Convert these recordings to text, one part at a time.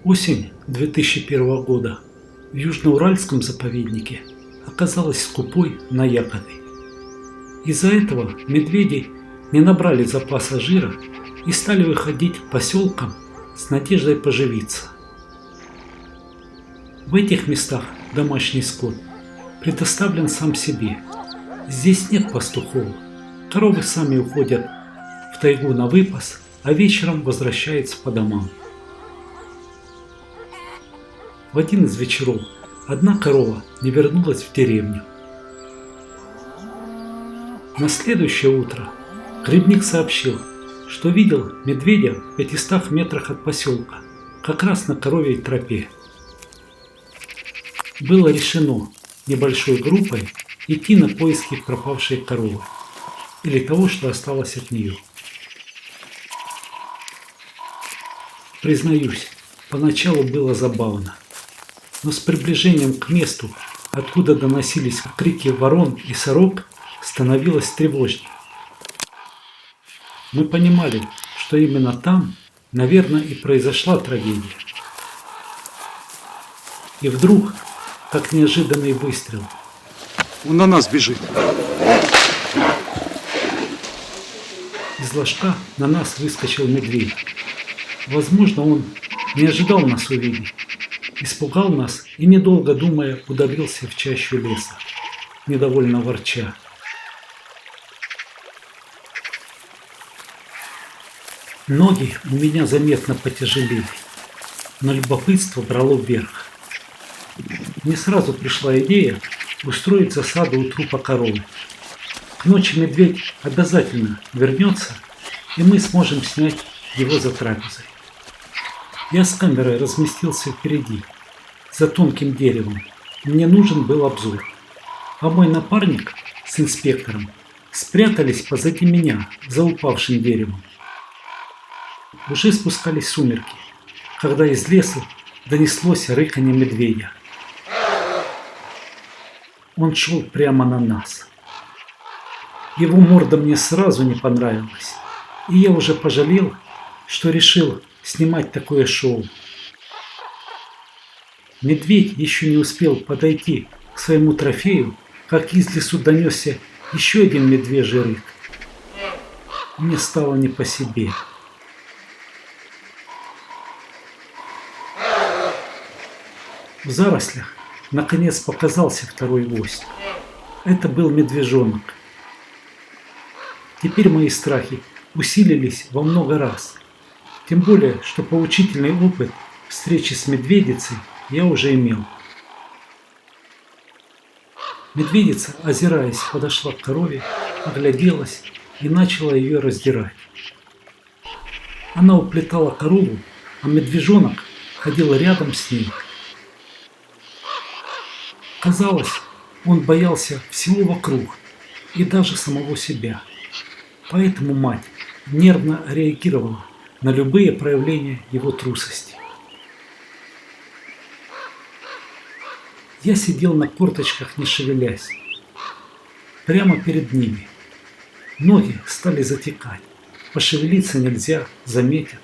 Осень 2001 года в Южноуральском заповеднике оказалась скупой на ягоды. Из-за этого медведи не набрали запаса жира и стали выходить к поселкам с надеждой поживиться. В этих местах домашний скот предоставлен сам себе. Здесь нет пастухов, коровы сами уходят в тайгу на выпас, а вечером возвращаются по домам. В один из вечеров одна корова не вернулась в деревню. На следующее утро грибник сообщил, что видел медведя в 500 метрах от поселка, как раз на коровьей тропе. Было решено небольшой группой идти на поиски пропавшей коровы или того, что осталось от нее. Признаюсь, поначалу было забавно, но с приближением к месту, откуда доносились крики ворон и сорок, становилось тревожнее. Мы понимали, что именно там, наверное, и произошла трагедия. И вдруг, как неожиданный выстрел. Он на нас бежит. Из ложка на нас выскочил медведь. Возможно, он не ожидал нас увидеть. Испугал нас и, недолго думая, удалился в чащу леса, недовольно ворча. Ноги у меня заметно потяжелели, но любопытство брало вверх. Мне сразу пришла идея устроить засаду у трупа коровы. К ночи медведь обязательно вернется, и мы сможем снять его за трапезой. Я с камерой разместился впереди, за тонким деревом. Мне нужен был обзор. А мой напарник с инспектором спрятались позади меня, за упавшим деревом. Уже спускались сумерки, когда из леса донеслось рыканье медведя. Он шел прямо на нас. Его морда мне сразу не понравилась, и я уже пожалел, что решил снимать такое шоу. Медведь еще не успел подойти к своему трофею, как из лесу донесся еще один медвежий рык. Мне стало не по себе. В зарослях наконец показался второй гость. Это был медвежонок. Теперь мои страхи усилились во много раз. Тем более, что поучительный опыт встречи с медведицей я уже имел. Медведица, озираясь, подошла к корове, огляделась и начала ее раздирать. Она уплетала корову, а медвежонок ходил рядом с ней. Казалось, он боялся всего вокруг и даже самого себя. Поэтому мать нервно реагировала на любые проявления его трусости. Я сидел на корточках, не шевелясь, прямо перед ними. Ноги стали затекать. Пошевелиться нельзя, заметят.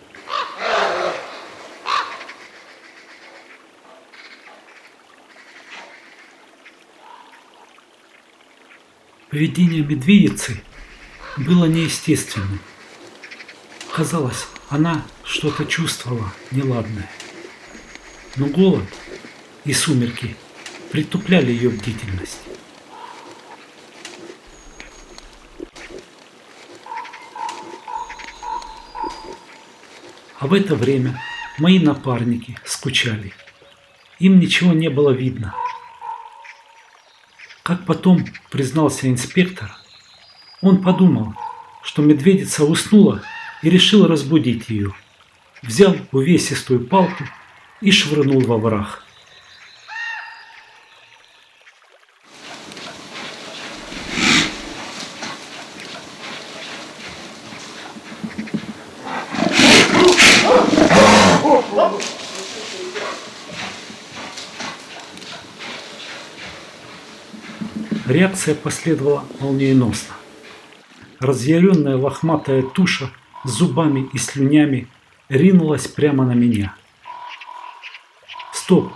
Поведение медведицы было неестественным. Казалось, она что-то чувствовала неладное. Но голод и сумерки притупляли ее бдительность. А в это время мои напарники скучали. Им ничего не было видно. Как потом признался инспектор, он подумал, что медведица уснула и решил разбудить ее. Взял увесистую палку и швырнул во враг. Реакция последовала молниеносно. Разъяренная лохматая туша с зубами и слюнями ринулась прямо на меня. Стоп!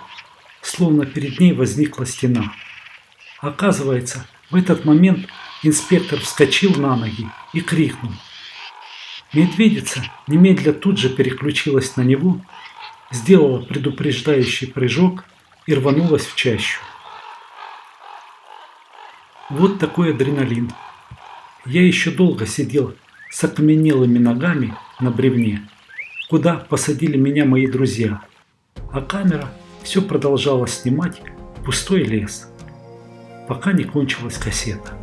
Словно перед ней возникла стена. Оказывается, в этот момент инспектор вскочил на ноги и крикнул. Медведица немедля тут же переключилась на него, сделала предупреждающий прыжок и рванулась в чащу. Вот такой адреналин. Я еще долго сидел с окаменелыми ногами на бревне, куда посадили меня мои друзья, а камера все продолжала снимать пустой лес, пока не кончилась кассета.